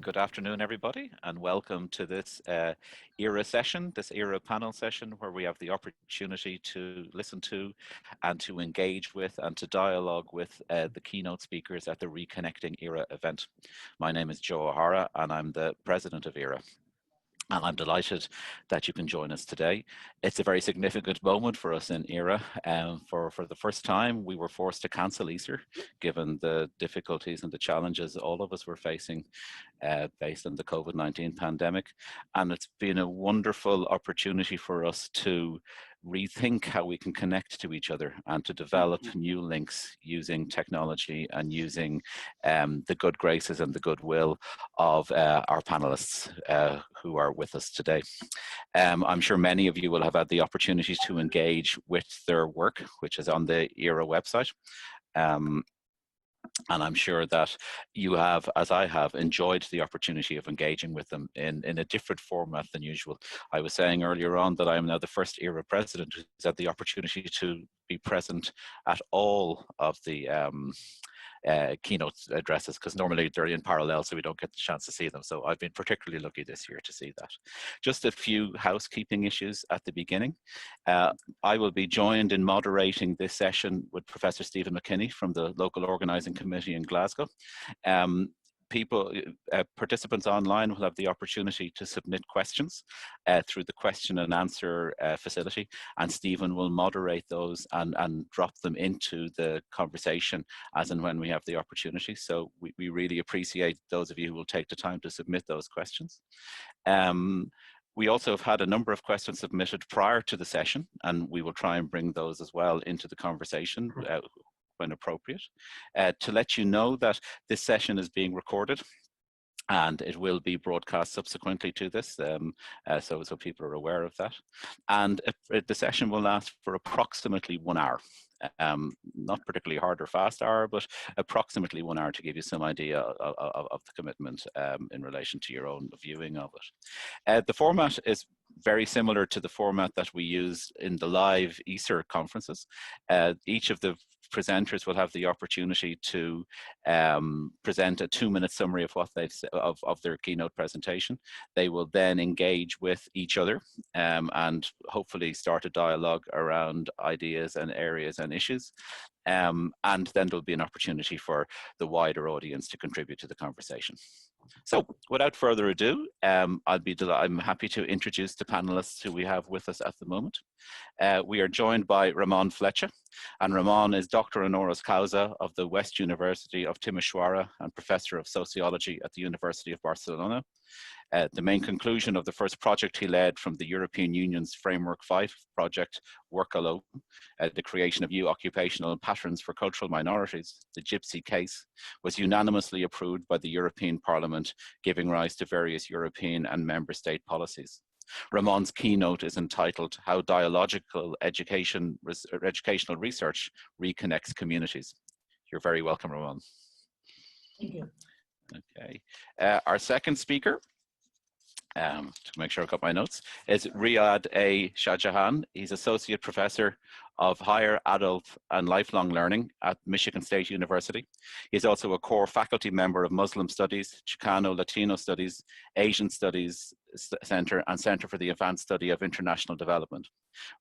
Good afternoon, everybody, and welcome to this EERA session, this EERA panel session, where we have the opportunity to listen to and to engage with and to dialogue with the keynote speakers at the Reconnecting EERA event. My name is Joe O'Hara, and I'm the president of EERA. And I'm delighted that you can join us today. It's a very significant moment for us in EERA. For the first time, we were forced to cancel Easter, given the difficulties and the challenges all of us were facing based on the COVID-19 pandemic. And it's been a wonderful opportunity for us to rethink how we can connect to each other and to develop new links using technology and using the good graces and the goodwill of our panelists who are with us today. I'm sure many of you will have had the opportunity to engage with their work, which is on the EERA website. And I'm sure that you have, as I have, enjoyed the opportunity of engaging with them in a different format than usual. I was saying earlier on that I am now the first EERA president who's had the opportunity to be present at all of the keynote addresses, because normally they're in parallel, so we don't get the chance to see them. So I've been particularly lucky this year to see that. Just a few housekeeping issues at the beginning. I will be joined in moderating this session with Professor Stephen McKinney from the local organising committee in Glasgow. Participants online will have the opportunity to submit questions through the question and answer facility, and Stephen will moderate those and drop them into the conversation as and when we have the opportunity. So we really appreciate those of you who will take the time to submit those questions. We also have had a number of questions submitted prior to the session, and we will try and bring those as well into the conversation when appropriate. To let you know that this session is being recorded and it will be broadcast subsequently to this, so people are aware of that. And the session will last for approximately 1 hour. Not particularly hard or fast hour, but approximately 1 hour to give you some idea of the commitment in relation to your own viewing of it. The format is very similar to the format that we use in the live ESER conferences. Each of the presenters will have the opportunity to present a 2-minute summary of what they've of their keynote presentation. They will then engage with each other and hopefully start a dialogue around ideas and areas and issues. And then there'll be an opportunity for the wider audience to contribute to the conversation. So without further ado, I'm happy to introduce the panelists who we have with us at the moment. We are joined by Ramon Flecha, and Ramon is Doctor Honoris Causa of the West University of Timisoara and Professor of Sociology at the University of Barcelona. The main conclusion of the first project he led from the European Union's Framework 5 project, Work Alone, the creation of new occupational patterns for cultural minorities, the Gypsy case, was unanimously approved by the European Parliament, giving rise to various European and member state policies. Ramon's keynote is entitled How Dialogical Educational Research Reconnects Communities. You're very welcome, Ramon. Thank you. Okay. Our second speaker, to make sure I've got my notes, is Riyad A. Shahjahan. He's Associate Professor of Higher Adult and Lifelong Learning at Michigan State University. He's also a core faculty member of Muslim Studies, Chicano Latino Studies, Asian Studies Center, and Center for the Advanced Study of International Development.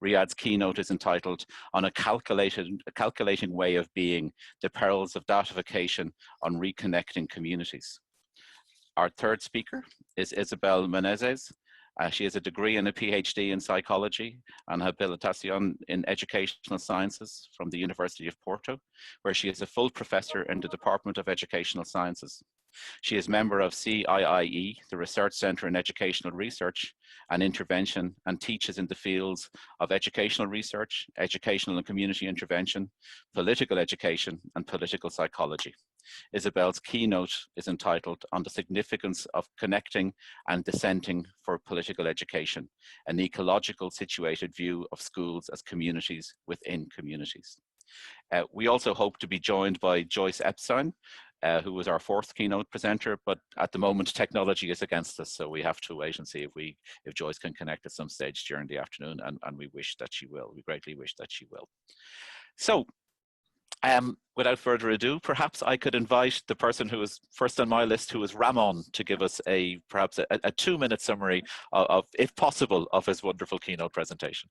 Riyad's keynote is entitled On a Calculating Way of Being, The Perils of Datification on Reconnecting Communities. Our third speaker is Isabel Menezes. She has a degree and a PhD in psychology and habilitación in educational sciences from the University of Porto, where she is a full professor in the Department of Educational Sciences. She is member of CIIE, the Research Center in Educational Research and Intervention, and teaches in the fields of educational research, educational and community intervention, political education, and political psychology. Isabel's keynote is entitled On the Significance of Connecting and Dissenting for Political Education, an ecological situated view of schools as communities within communities. We also hope to be joined by Joyce Epstein, who was our fourth keynote presenter, but at the moment technology is against us, so we have to wait and see if Joyce can connect at some stage during the afternoon, and we wish that she will. We greatly wish that she will. So Without further ado, perhaps I could invite the person who is first on my list, who is Ramon, to give us perhaps a 2-minute summary of, if possible, of his wonderful keynote presentation.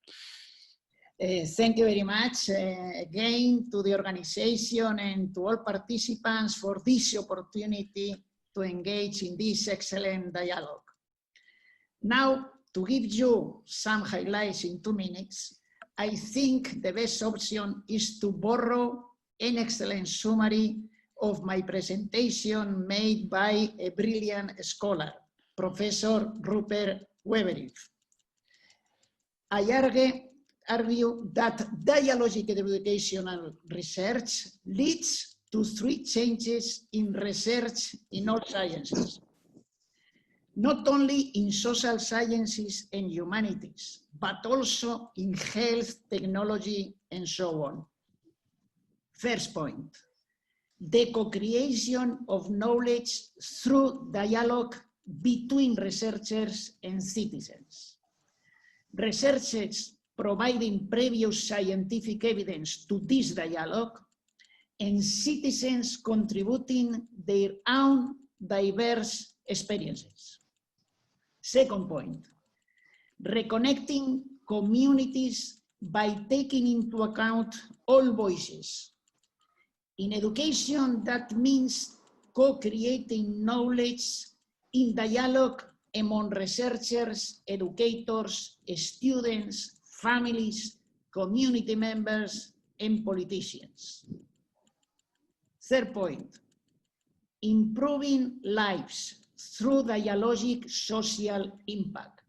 Thank you very much again to the organization and to all participants for this opportunity to engage in this excellent dialogue. Now, to give you some highlights in 2 minutes, I think the best option is to borrow an excellent summary of my presentation made by a brilliant scholar, Professor Rupert Weberith. I argue that dialogical educational research leads to 3 changes in research in all sciences, not only in social sciences and humanities, but also in health, technology, and so on. First point, the co-creation of knowledge through dialogue between researchers and citizens. Researchers providing previous scientific evidence to this dialogue, and citizens contributing their own diverse experiences. Second point, reconnecting communities by taking into account all voices. In education, that means co-creating knowledge in dialogue among researchers, educators, students, families, community members, and politicians. Third point, improving lives through dialogic social impact.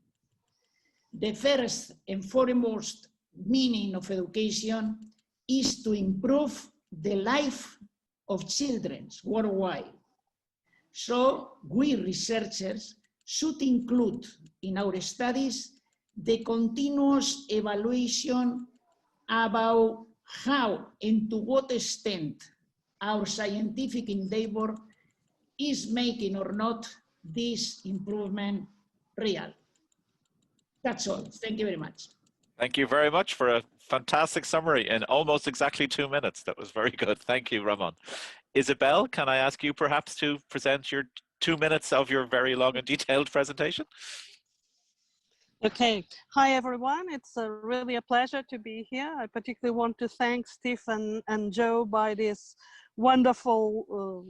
The first and foremost meaning of education is to improve the life of children worldwide. So we researchers should include in our studies the continuous evaluation about how and to what extent our scientific endeavor is making or not this improvement real. That's all. Thank you very much. Thank you very much for a fantastic summary in almost exactly 2 minutes. That was very good. Thank you, Ramon. Isabel, can I ask you perhaps to present your 2 minutes of your very long and detailed presentation? Okay. Hi, everyone. It's really a pleasure to be here. I particularly want to thank Stephen and Joe by this wonderful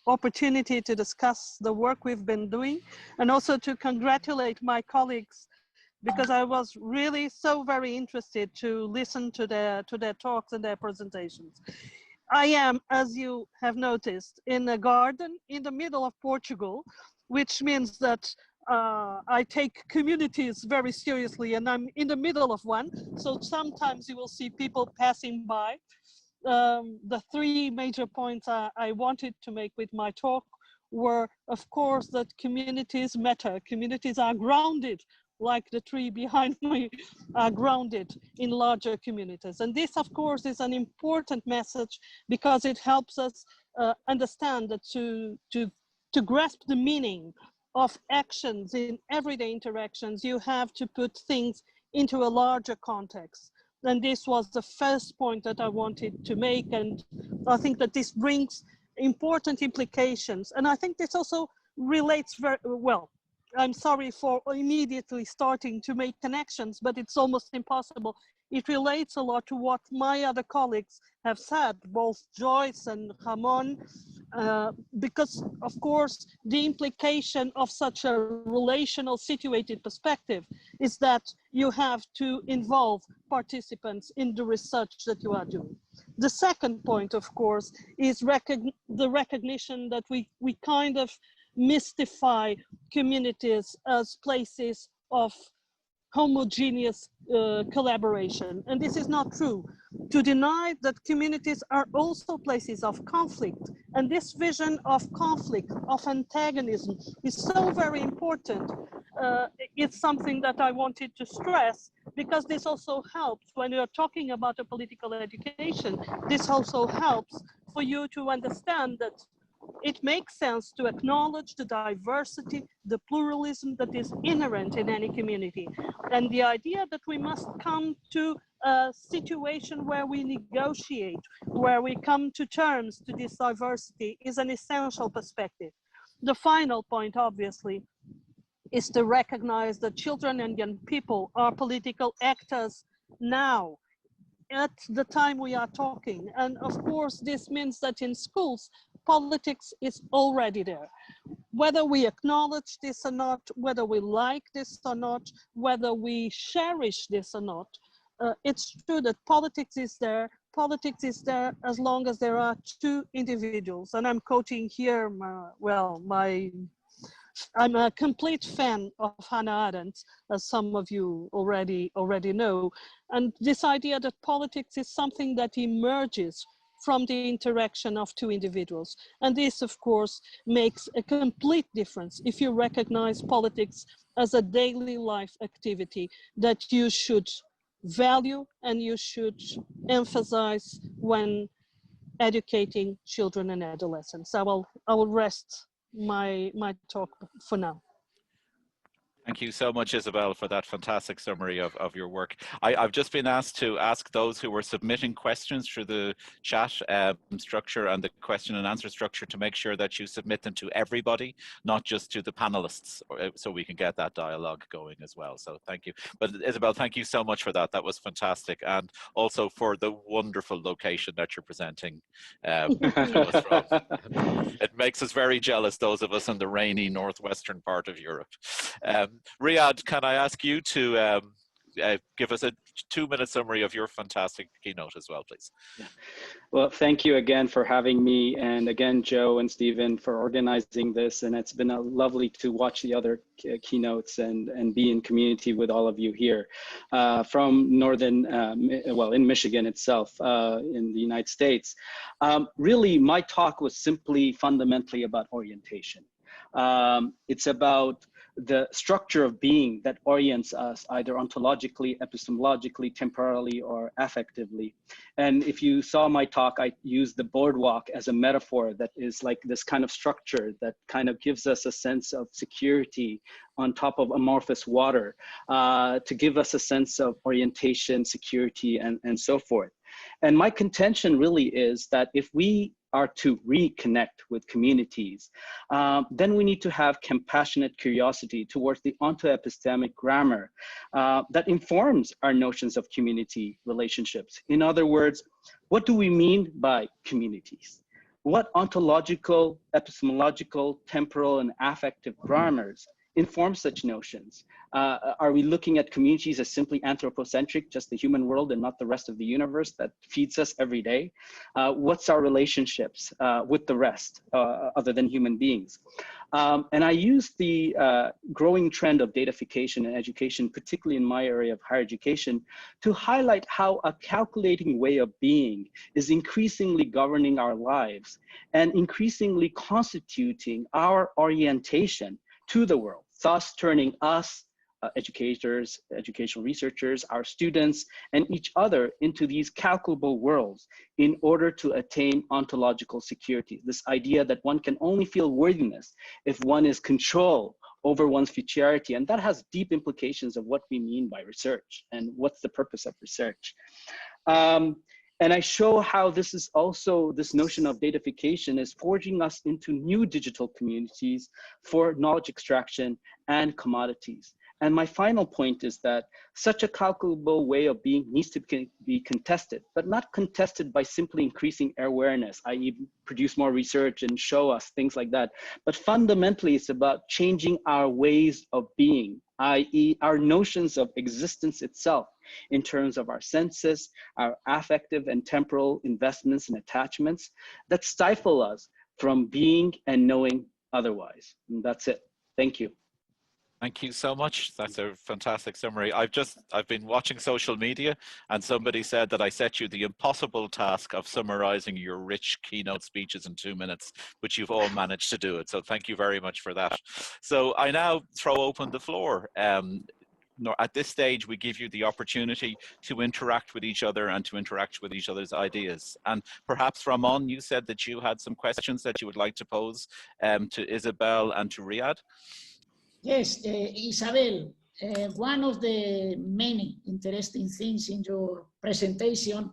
opportunity to discuss the work we've been doing, and also to congratulate my colleagues, because I was really so very interested to listen to their talks and their presentations. I am, as you have noticed, in a garden in the middle of Portugal, which means that I take communities very seriously, and I'm in the middle of one. So sometimes you will see people passing by. The 3 major points I wanted to make with my talk were, of course, that communities matter. Communities are grounded, like the tree behind me, are grounded in larger communities. And this, of course, is an important message, because it helps us understand that to grasp the meaning of actions in everyday interactions, you have to put things into a larger context. And this was the first point that I wanted to make. And I think that this brings important implications. And I think this also relates very well. I'm sorry for immediately starting to make connections, but it's almost impossible. It relates a lot to what my other colleagues have said, both Joyce and Ramon, because of course, the implication of such a relational situated perspective is that you have to involve participants in the research that you are doing. The second point, of course, is the recognition that we kind of mystify communities as places of homogeneous collaboration. And this is not true. To deny that communities are also places of conflict, and this vision of conflict, of antagonism, is so very important. It's something that I wanted to stress, because this also helps when you're talking about a political education. This also helps for you to understand that it makes sense to acknowledge the diversity, the pluralism that is inherent in any community. And the idea that we must come to a situation where we negotiate, where we come to terms to this diversity is an essential perspective. The final point, obviously, is to recognize that children and young people are political actors now, at the time we are talking. And of course, this means that in schools, politics is already there. Whether we acknowledge this or not, whether we like this or not, whether we cherish this or not, it's true that politics is there. Politics is there as long as there are two individuals. And I'm quoting here, I'm a complete fan of Hannah Arendt, as some of you already know. And this idea that politics is something that emerges from the interaction of two individuals. And this, of course, makes a complete difference if you recognize politics as a daily life activity that you should value and you should emphasize when educating children and adolescents. I will rest my talk for now. Thank you so much, Isabel, for that fantastic summary of your work. I've just been asked to ask those who were submitting questions through the chat structure and the question and answer structure to make sure that you submit them to everybody, not just to the panelists, so we can get that dialogue going as well. So thank you. But Isabel, thank you so much for that. That was fantastic. And also for the wonderful location that you're presenting to us from. It makes us very jealous, those of us in the rainy northwestern part of Europe. Riyadh, can I ask you to give us a 2-minute summary of your fantastic keynote as well, please? Yeah. Well, thank you again for having me, and again, Joe and Stephen, for organizing this. And it's been lovely to watch the other keynotes and be in community with all of you here from northern, in Michigan itself, in the United States. Really, my talk was simply fundamentally about orientation. It's about the structure of being that orients us either ontologically, epistemologically, temporally, or affectively. And if you saw my talk, I used the boardwalk as a metaphor that is like this kind of structure that kind of gives us a sense of security on top of amorphous water, to give us a sense of orientation, security, and so forth. And my contention really is that if we are to reconnect with communities, then we need to have compassionate curiosity towards the ontoepistemic grammar that informs our notions of community relationships. In other words, what do we mean by communities? What ontological, epistemological, temporal, and affective grammars inform such notions? Are we looking at communities as simply anthropocentric, just the human world and not the rest of the universe that feeds us every day? What's our relationships with the rest other than human beings? And I use the growing trend of datafication in education, particularly in my area of higher education, to highlight how a calculating way of being is increasingly governing our lives and increasingly constituting our orientation to the world, thus turning us, educators, educational researchers, our students, and each other into these calculable worlds in order to attain ontological security. This idea that one can only feel worthiness if one is control over one's futurity, and that has deep implications of what we mean by research and what's the purpose of research. And I show how this is also, this notion of datafication is forging us into new digital communities for knowledge extraction and commodities. And my final point is that such a calculable way of being needs to be contested, but not contested by simply increasing awareness, i.e. produce more research and show us things like that. But fundamentally, it's about changing our ways of being, i.e. our notions of existence itself in terms of our senses, our affective and temporal investments and attachments that stifle us from being and knowing otherwise. And that's it. Thank you. Thank you so much. That's a fantastic summary. I've been watching social media, and somebody said that I set you the impossible task of summarizing your rich keynote speeches in 2 minutes, but you've all managed to do it. So thank you very much for that. So I now throw open the floor. At this stage, we give you the opportunity to interact with each other and to interact with each other's ideas. And perhaps, Ramon, you said that you had some questions that you would like to pose to Isabel and to Riyadh. Yes, Isabel, one of the many interesting things in your presentation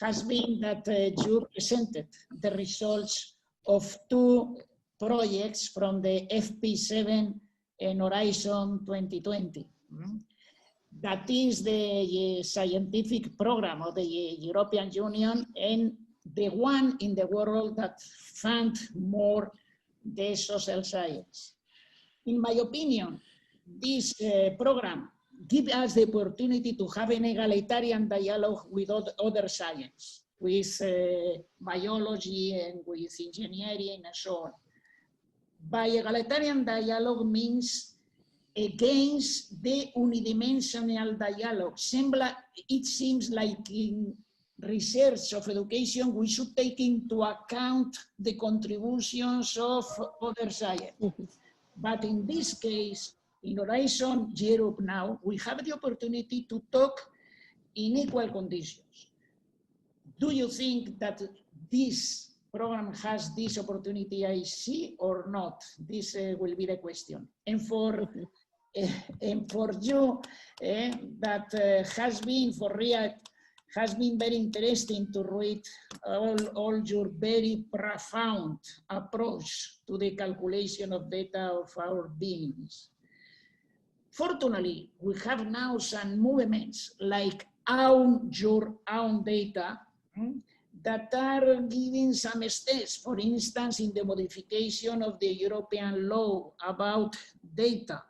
has been that you presented the results of 2 projects from the FP7 and Horizon 2020. That is the scientific program of the European Union and the one in the world that fund more the social science. In my opinion, this program gives us the opportunity to have an egalitarian dialogue with other science, with biology and with engineering and so on. By egalitarian dialogue means against the unidimensional dialogue. It seems like in research of education, we should take into account the contributions of other science. But in this case, in Horizon Europe now, we have the opportunity to talk in equal conditions. Do you think that this program has this opportunity, I see, or not? This will be the question. And for you, that has been for real, has been very interesting to read all your very profound approach to the calculation of data of our beings. Fortunately, we have now some movements like your own data that are giving some steps, for instance, in the modification of the European law about data.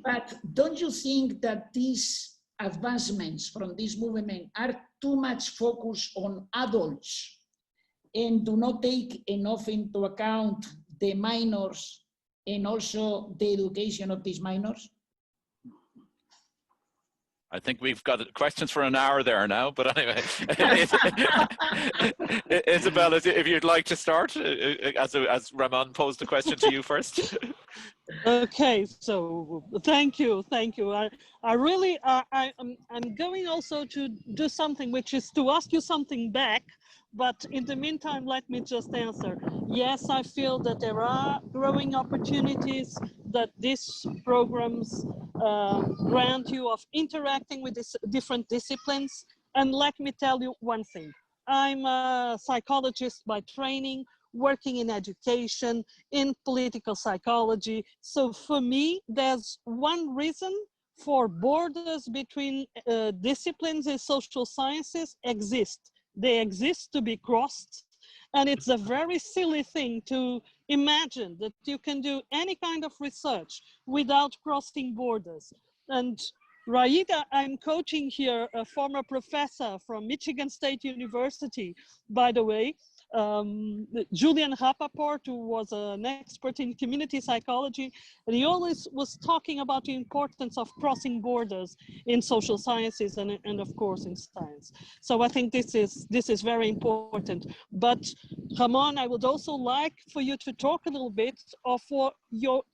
But don't you think that these advancements from this movement are too much focused on adults and do not take enough into account the minors and also the education of these minors? I think we've got questions for an hour there now, but anyway, Isabel, if you'd like to start, as Ramon posed the question to you first. Okay, so thank you. I really, I'm going also to do something, which is to ask you something back, but in the meantime, let me just answer. Yes, I feel that there are growing opportunities that these programs grant you of interacting with these different disciplines. And let me tell you one thing. I'm a psychologist by training, working in education, in political psychology. So for me, there's one reason for borders between disciplines in social sciences exist. They exist to be crossed. And it's a very silly thing to imagine that you can do any kind of research without crossing borders. And Raida, I'm coaching here a former professor from Michigan State University, by the way, Julian Rappaport, who was an expert in community psychology, and he always was talking about the importance of crossing borders in social sciences and of course in science. So I think this is very important. But Ramon, I would also like for you to talk a little bit of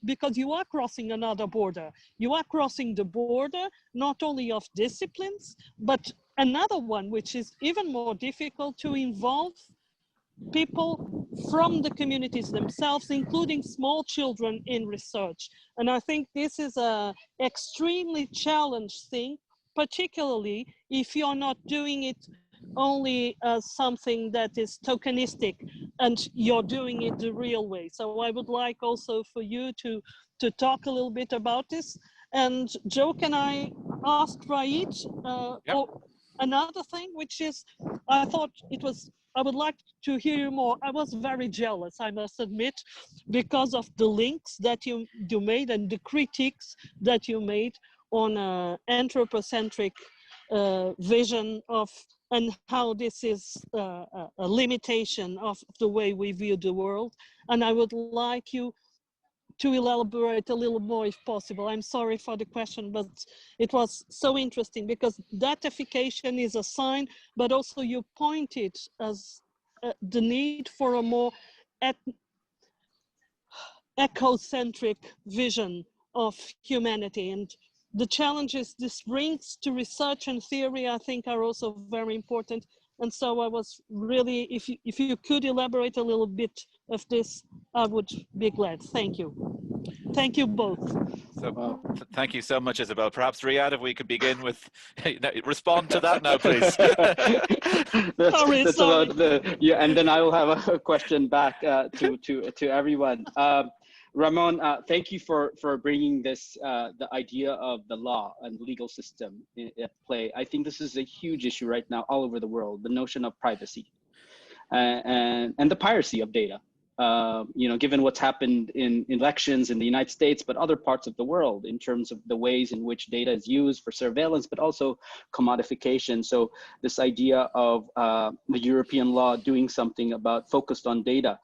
because you are crossing another border. You are crossing the border not only of disciplines, but another one which is even more difficult, to involve people from the communities themselves, including small children, in research. And I think this is an extremely challenged thing, particularly if you're not doing it only as something that is tokenistic and you're doing it the real way. So I would like also for you to talk a little bit about this. And Joe, can I ask Raid another thing, which is, I would like to hear you more. I was very jealous, I must admit, because of the links that you made and the critiques that you made on an anthropocentric vision of, and how this is a limitation of the way we view the world. And I would like you to elaborate a little more if possible. I'm sorry for the question, but it was so interesting because datification is a sign, but also you pointed as the need for a more ecocentric vision of humanity. And the challenges this brings to research and theory, I think, are also very important. And so I was really, if you could elaborate a little bit of this, I would be glad. Thank you. Thank you both. So, thank you so much, Isabel. Perhaps Riyadh, if we could begin with, respond to that now, please. That's sorry. about the, yeah, and then I will have a question back to everyone. Ramon, thank you for bringing this, the idea of the law and legal system at play. I think this is a huge issue right now all over the world, the notion of privacy and the piracy of data. You know, given what's happened in elections in the United States, but other parts of the world in terms of the ways in which data is used for surveillance, but also commodification. So this idea of the European law doing something about focused on data.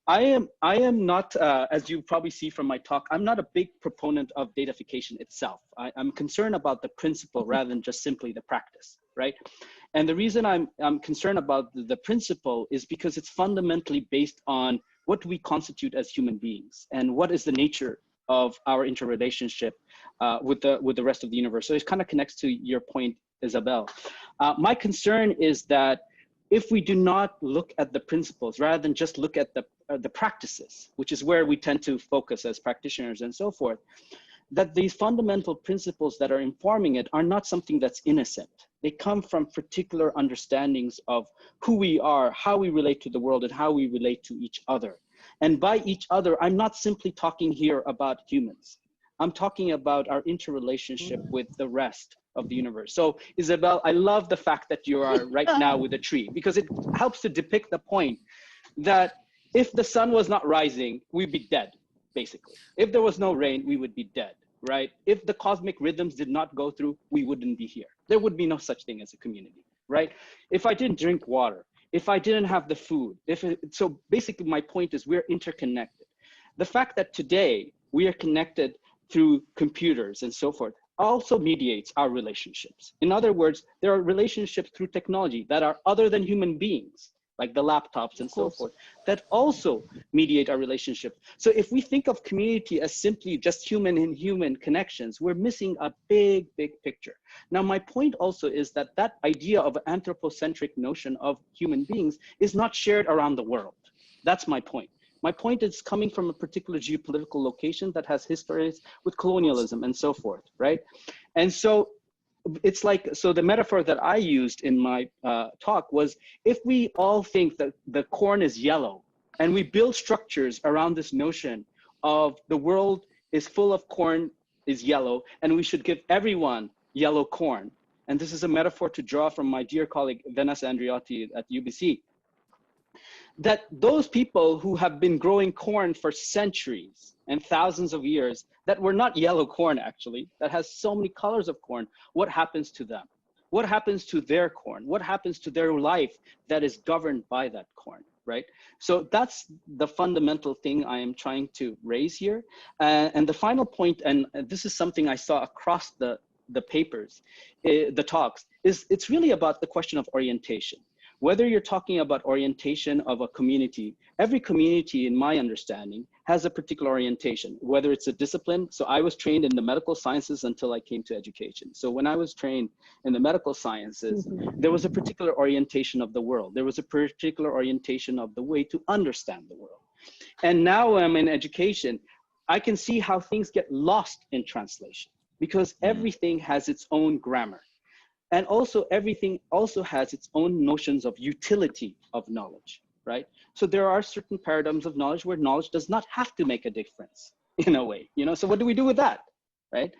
I am not, as you probably see from my talk, I'm not a big proponent of datafication itself. I'm concerned about the principle rather than just simply the practice, right? And the reason I'm concerned about the principle is because it's fundamentally based on what we constitute as human beings and what is the nature of our interrelationship with the rest of the universe. So it kind of connects to your point, Isabel. My concern is that if we do not look at the principles rather than just look at the practices, which is where we tend to focus as practitioners and so forth, that these fundamental principles that are informing it are not something that's innocent. They come from particular understandings of who we are, how we relate to the world, and how we relate to each other. And by each other, I'm not simply talking here about humans. I'm talking about our interrelationship with the rest of the universe. So Isabel, I love the fact that you are right now with a tree, because it helps to depict the point that if the sun was not rising, we'd be dead, basically. If there was no rain, we would be dead, right? If the cosmic rhythms did not go through, we wouldn't be here. There would be no such thing as a community, right? If I didn't drink water, if I didn't have the food, so basically my point is we're interconnected. The fact that today we are connected through computers and so forth also mediates our relationships. In other words, there are relationships through technology that are other than human beings, like the laptops and so forth, that also mediate our relationship. So if we think of community as simply just human and human connections, we're missing a big, big picture. Now, my point also is that that idea of an anthropocentric notion of human beings is not shared around the world. That's my point. My point is coming from a particular geopolitical location that has histories with colonialism and so forth, right? And so it's like, so the metaphor that I used in my talk was, if we all think that the corn is yellow and we build structures around this notion of the world is full of corn is yellow and we should give everyone yellow corn. And this is a metaphor to draw from my dear colleague, Vanessa Andriotti at UBC, that those people who have been growing corn for centuries and thousands of years that were not yellow corn, actually, that has so many colors of corn, what happens to them? What happens to their corn? What happens to their life that is governed by that corn, right? So that's the fundamental thing I am trying to raise here. And the final point, and this is something I saw across the papers, the talks, is it's really about the question of orientation. Whether you're talking about orientation of a community, every community, in my understanding, has a particular orientation, whether it's a discipline. So I was trained in the medical sciences until I came to education. So when I was trained in the medical sciences, there was a particular orientation of the world. There was a particular orientation of the way to understand the world. And now I'm in education, I can see how things get lost in translation because everything has its own grammar. And also everything also has its own notions of utility of knowledge, right? So there are certain paradigms of knowledge where knowledge does not have to make a difference in a way, you know? So what do we do with that, right?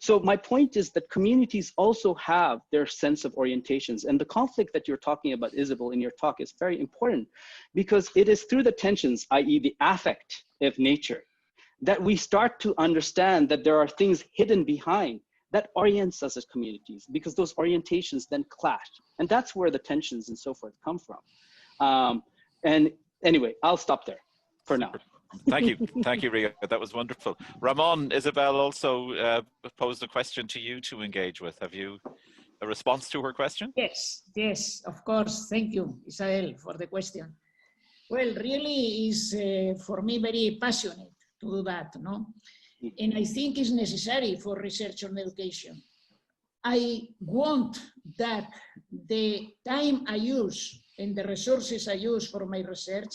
So my point is that communities also have their sense of orientations, and the conflict that you're talking about, Isabel, in your talk is very important because it is through the tensions, i.e. the affect of nature, that we start to understand that there are things hidden behind that orients us as communities, because those orientations then clash. And that's where the tensions and so forth come from. And anyway, I'll stop there for now. Thank you, Ria. That was wonderful. Ramon, Isabel also posed a question to you to engage with. Have you a response to her question? Yes, of course. Thank you, Isabel, for the question. Well, really is for me very passionate to do that, no? And I think it's necessary for research on education. I want that the time I use and the resources I use for my research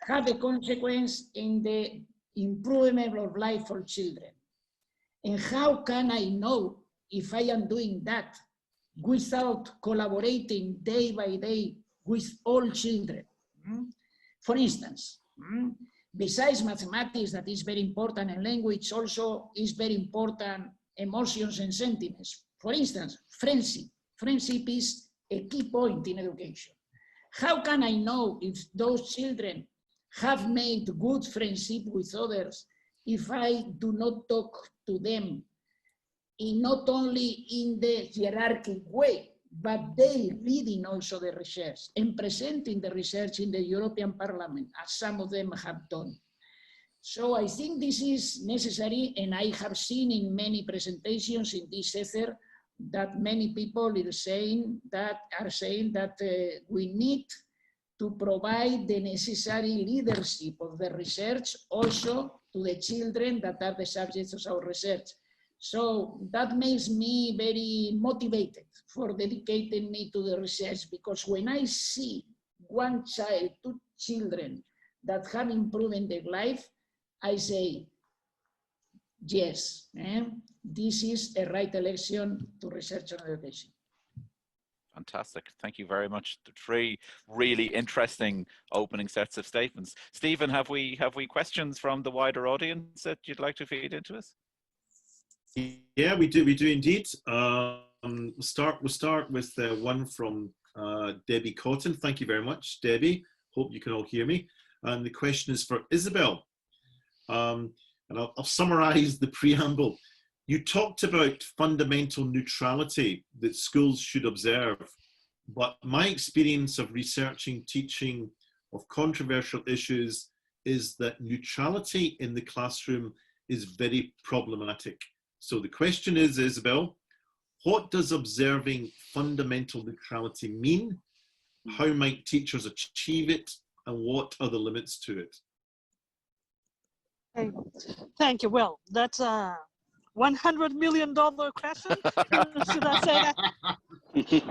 have a consequence in the improvement of life for children. And how can I know if I am doing that without collaborating day by day with all children? For instance, besides mathematics, that is very important, and language also is very important, emotions and sentiments. For instance, friendship. Friendship is a key point in education. How can I know if those children have made good friendship with others if I do not talk to them in not only in the hierarchic way, but they reading also the research and presenting the research in the European Parliament, as some of them have done. So I think this is necessary, and I have seen in many presentations in this ether that many people are saying that we need to provide the necessary leadership of the research also to the children that are the subjects of our research. So that makes me very motivated for dedicating me to the research, because when I see one child, two children that have improved in their life, I say, yes, this is a right election to research and education. Fantastic. Thank you very much. 3 really interesting opening sets of statements. Stephen, have we questions from the wider audience that you'd like to feed into us? Yeah, we do indeed. We'll start with one from Debbie Cotton. Thank you very much, Debbie. Hope you can all hear me. And the question is for Isabel. And I'll summarize the preamble. You talked about fundamental neutrality that schools should observe, but my experience of researching, teaching of controversial issues is that neutrality in the classroom is very problematic. So the question is, Isabel, what does observing fundamental neutrality mean? How might teachers achieve it? And what are the limits to it? Okay. Thank you. Well, that's a $100 million question. Should I say that?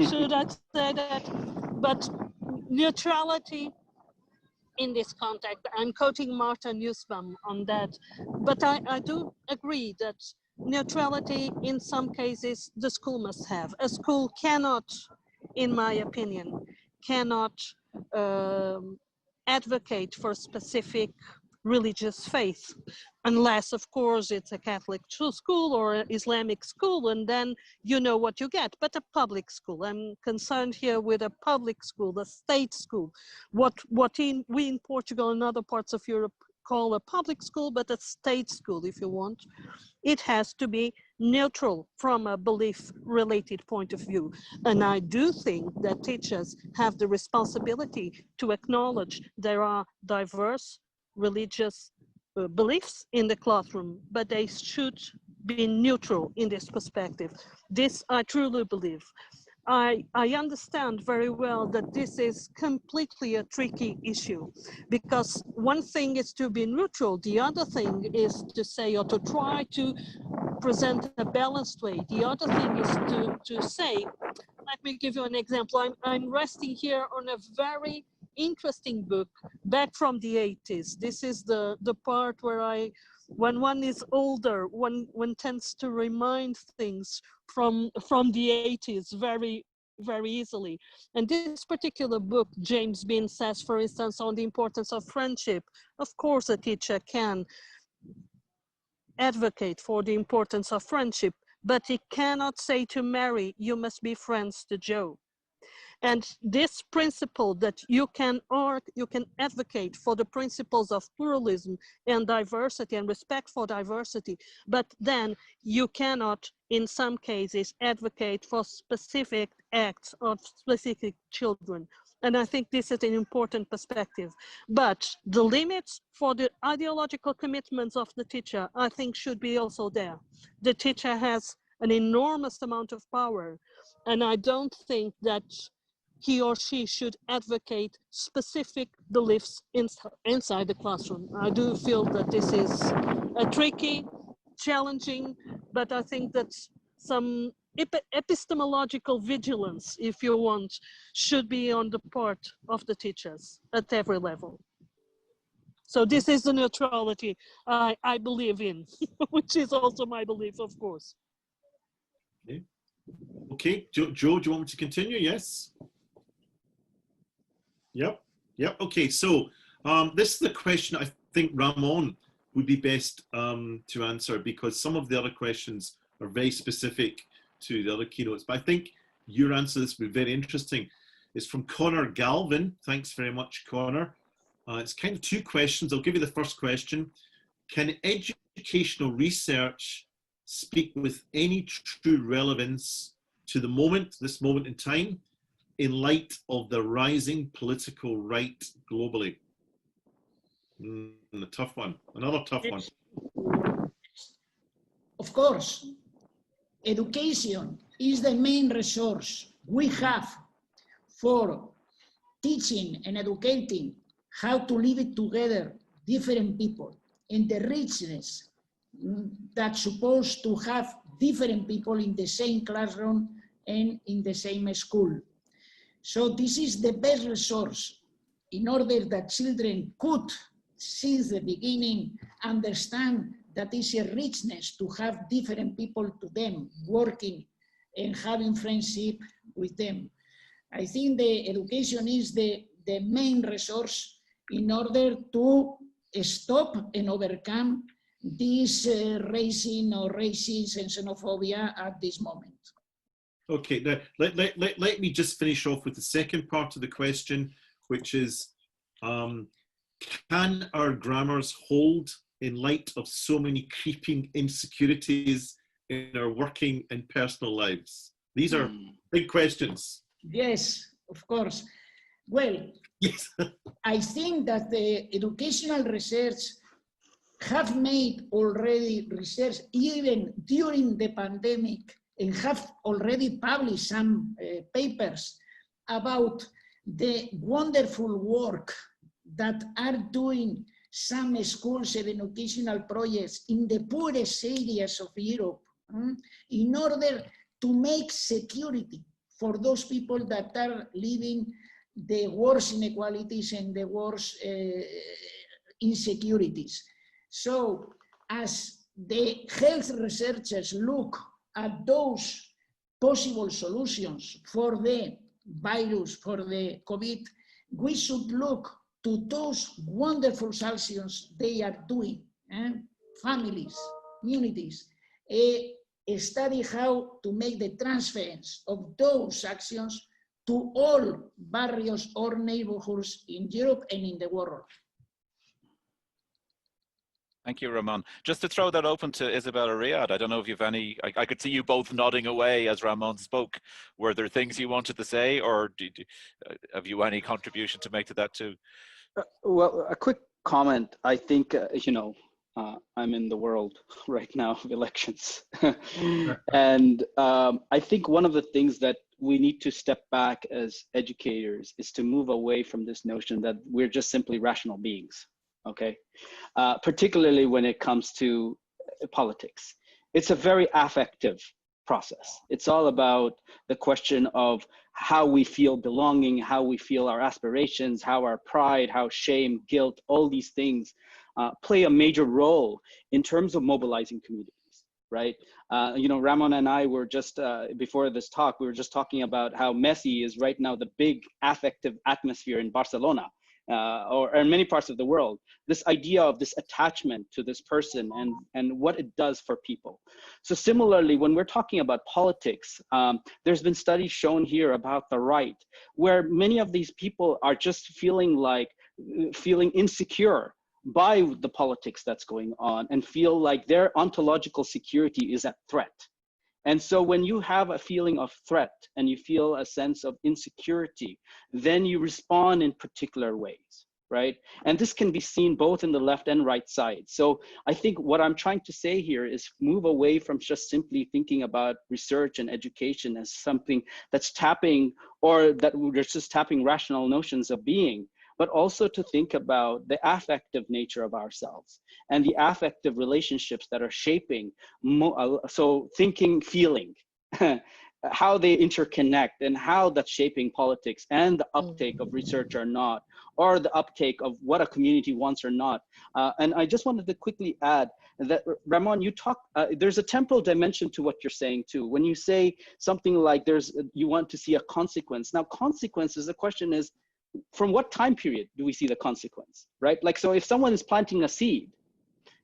Should I say that? But neutrality in this context, I'm quoting Martha Nussbaum on that, but I do agree that neutrality in some cases the school must have. A school cannot, in my opinion, cannot advocate for specific religious faith, unless of course it's a Catholic school or an Islamic school, and then you know what you get. But a public school, I'm concerned here with a public school, the state school, what we in Portugal and other parts of Europe call a public school, but a state school if you want. It has to be neutral from a belief-related point of view. And I do think that teachers have the responsibility to acknowledge there are diverse religious beliefs in the classroom, but they should be neutral in this perspective. This I truly believe. I understand very well that this is completely a tricky issue, because one thing is to be neutral, the other thing is to say, or to try to present a balanced way. The other thing is to say, let me give you an example. I'm resting here on a very interesting book back from the 80s. This is the part where when one is older, one tends to remind things from the 80s very, very easily. And this particular book, James Bean says, for instance, on the importance of friendship. Of course, a teacher can advocate for the importance of friendship, but he cannot say to Mary, you must be friends to Joe. And this principle that you can advocate for the principles of pluralism and diversity and respect for diversity, but then you cannot, in some cases, advocate for specific acts of specific children. And I think this is an important perspective. But the limits for the ideological commitments of the teacher, I think, should be also there. The teacher has an enormous amount of power, and I don't think that he or she should advocate specific beliefs inside the classroom. I do feel that this is a tricky, challenging, but I think that some epistemological vigilance, if you want, should be on the part of the teachers at every level. So this is the neutrality I believe in, which is also my belief, of course. Okay, okay. Joe, do you want me to continue? Yes. Yep. Okay, so this is the question I think Ramon would be best to answer, because some of the other questions are very specific to the other keynotes. But I think your answer to this would be very interesting. It's from Connor Galvin. Thanks very much, Connor. It's kind of two questions. I'll give you the first question. Can educational research speak with any true relevance to the moment, this moment in time, in light of the rising political right globally? A tough one, another tough one. Of course, education is the main resource we have for teaching and educating how to live it together, different people, and the richness that's supposed to have different people in the same classroom and in the same school. So this is the best resource in order that children could, since the beginning, understand that it's a richness to have different people to them, working and having friendship with them. I think the education is the main resource in order to stop and overcome this racism and xenophobia at this moment. Okay, now let me just finish off with the second part of the question, which is, can our grammars hold in light of so many creeping insecurities in our working and personal lives? These are big questions. Yes, of course. Well, yes. I think that the educational research have made already research even during the pandemic, and have already published some papers about the wonderful work that are doing some schools and educational projects in the poorest areas of Europe in order to make security for those people that are living the worst inequalities and the worst insecurities. So as the health researchers look at those possible solutions for the virus, for the COVID, we should look to those wonderful actions they are doing, families, communities, study how to make the transference of those actions to all barrios or neighborhoods in Europe and in the world. Thank you, Ramon. Just to throw that open to Isabel or Riyad, I don't know if you've any, I could see you both nodding away as Ramon spoke. Were there things you wanted to say, or have you any contribution to make to that too? Well, a quick comment. I think, I'm in the world right now of elections. And I think one of the things that we need to step back as educators is to move away from this notion that we're just simply rational beings. Okay, particularly when it comes to politics. It's a very affective process. It's all about the question of how we feel belonging, how we feel our aspirations, how our pride, how shame, guilt, all these things play a major role in terms of mobilizing communities, right? Ramon and I were just, before this talk, we were just talking about how messy is right now the big affective atmosphere in Barcelona. Or in many parts of the world, this idea of this attachment to this person and what it does for people. So similarly, when we're talking about politics, there's been studies shown here about the right, where many of these people are just feeling insecure by the politics that's going on and feel like their ontological security is at threat. And so when you have a feeling of threat and you feel a sense of insecurity, then you respond in particular ways, right? And this can be seen both in the left and right side. So I think what I'm trying to say here is move away from just simply thinking about research and education as something that's tapping, or that we're just tapping rational notions of being, but also to think about the affective nature of ourselves and the affective relationships that are shaping, so thinking, feeling, how they interconnect and how that's shaping politics and the uptake of research or not, or the uptake of what a community wants or not. And I just wanted to quickly add that, Ramon, you talk, there's a temporal dimension to what you're saying too. When you say something like you want to see a consequence. Now, consequences, the question is, from what time period do we see the consequence, right? Like, so if someone is planting a seed,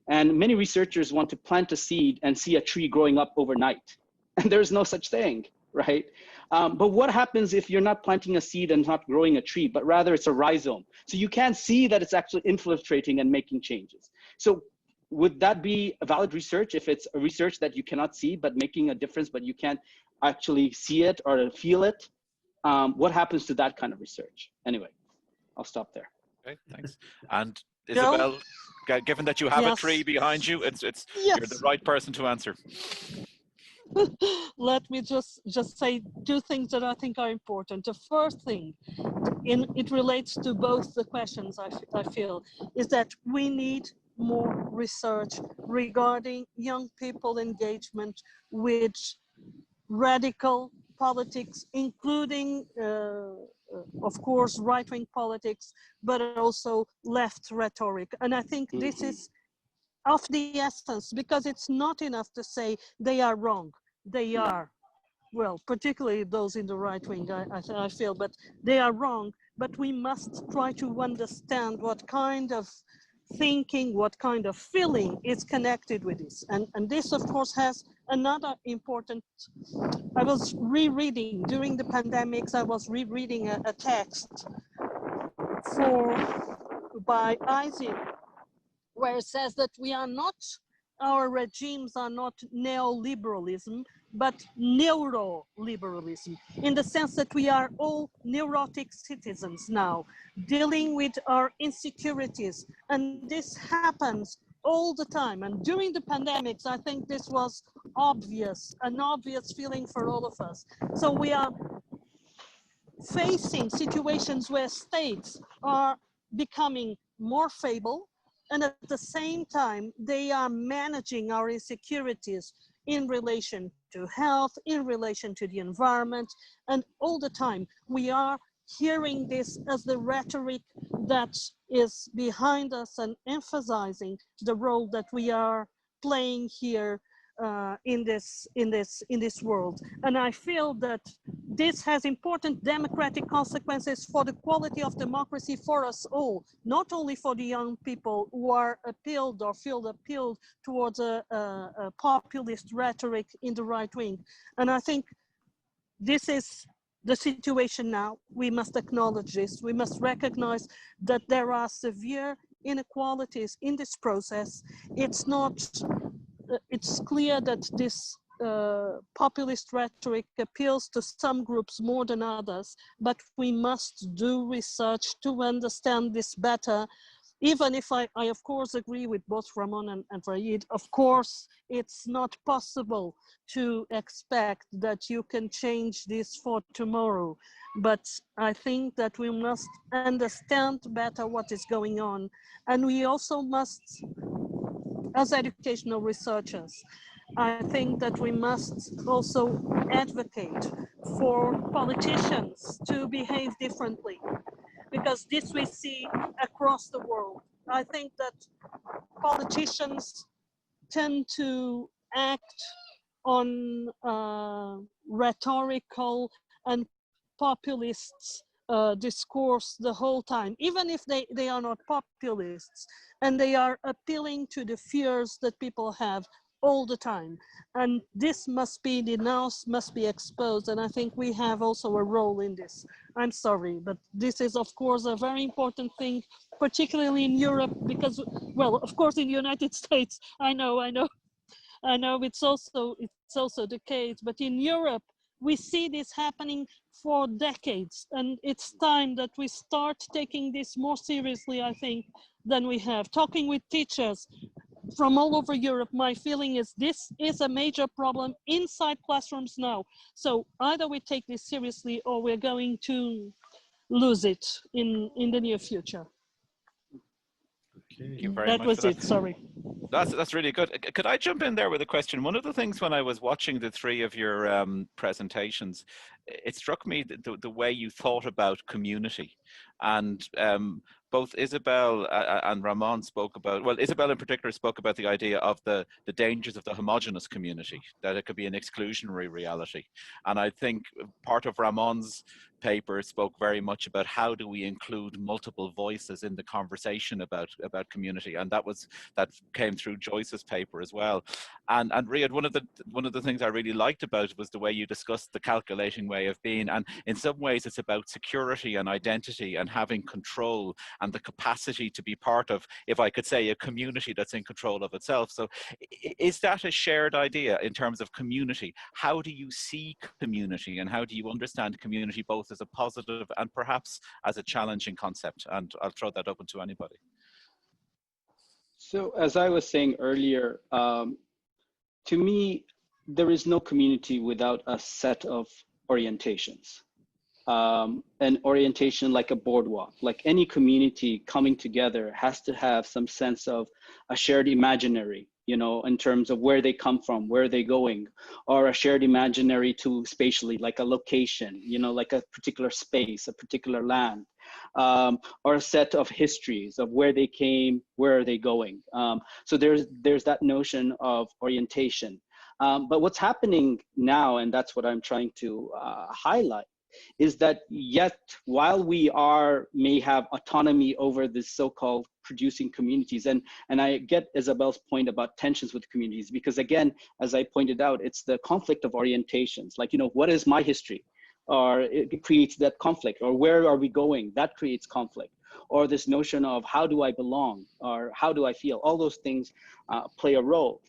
and many researchers want to plant a seed and see a tree growing up overnight, and there's no such thing, right? But what happens if you're not planting a seed and not growing a tree, but rather it's a rhizome? So you can't see that it's actually infiltrating and making changes. So would that be a valid research if it's a research that you cannot see, but making a difference, but you can't actually see it or feel it? What happens to that kind of research? Anyway, I'll stop there. Okay, thanks. And Isabel, given that you have a tree behind you, you're the right person to answer. Let me just say two things that I think are important. The first thing, it relates to both the questions, I feel, is that we need more research regarding young people engagement with radical politics, including, of course, right-wing politics, but also left rhetoric. And I think this is of the essence, because it's not enough to say they are wrong. They are, well, particularly those in the right wing, I feel, but they are wrong. But we must try to understand what kind of thinking, what kind of feeling is connected with this. And this, of course, has another important, I was rereading, during the pandemics, I was rereading a text by Isaac, where it says that our regimes are not neoliberalism, but neuroliberalism, in the sense that we are all neurotic citizens now, dealing with our insecurities. And this happens all the time. And during the pandemics, I think this was an obvious feeling for all of us. So we are facing situations where states are becoming more feeble, and at the same time, they are managing our insecurities in relation to health, in relation to the environment, and all the time we are hearing this as the rhetoric that is behind us and emphasizing the role that we are playing here in this world. And I feel that this has important democratic consequences for the quality of democracy for us all, not only for the young people who are appealed or feel appealed towards a populist rhetoric in the right wing. And I think this is the situation now. We must acknowledge this. We must recognize that there are severe inequalities in this process. It's clear that this populist rhetoric appeals to some groups more than others, but we must do research to understand this better. Even if I of course agree with both Ramon and Raid, of course it's not possible to expect that you can change this for tomorrow. But I think that we must understand better what is going on. And we also must, as educational researchers, I think that we must also advocate for politicians to behave differently, because this we see across the world. I think that politicians tend to act on rhetorical and populist discourse the whole time, even if they are not populists, and they are appealing to the fears that people have all the time. And this must be denounced, must be exposed, and I think we have also a role in this. I'm sorry, but this is of course a very important thing, particularly in Europe, because, well, of course in the United States, I know it's also the case, but in Europe, we see this happening for decades, and it's time that we start taking this more seriously, I think, than we have. Talking with teachers from all over Europe, my feeling is this is a major problem inside classrooms now. So either we take this seriously or we're going to lose it in the near future. Thank you very That much was for that. it, sorry. That's really good. Could I jump in there with a question? One of the things when I was watching the three of your presentations, it struck me the way you thought about community. And both Isabel and Ramon spoke about, well, Isabel in particular spoke about the idea of the dangers of the homogenous community, that it could be an exclusionary reality. And I think part of Ramon's paper spoke very much about how do we include multiple voices in the conversation about community, and that came through Joyce's paper as well. And Riyad, one of the things I really liked about it was the way you discussed the calculating way of being, and in some ways it's about security and identity and having control and the capacity to be part of, if I could say, a community that's in control of itself. So is that a shared idea in terms of community? How do you see community, and how do you understand community both as a positive and perhaps as a challenging concept? And I'll throw that open to anybody. So as I was saying earlier, to me, there is no community without a set of orientations. An orientation like a boardwalk, like any community coming together has to have some sense of a shared imaginary, you know, in terms of where they come from, where they're going, or a shared imaginary to spatially, like a location, you know, like a particular space, a particular land, or a set of histories of where they came, where are they going. So there's that notion of orientation. But what's happening now, and that's what I'm trying to highlight, is that yet while we may have autonomy over this so-called producing communities, and I get Isabel's point about tensions with communities, because again, as I pointed out, it's the conflict of orientations, like, you know, what is my history? Or it creates that conflict, or where are we going? That creates conflict. Or this notion of how do I belong, or how do I feel? All those things play a role.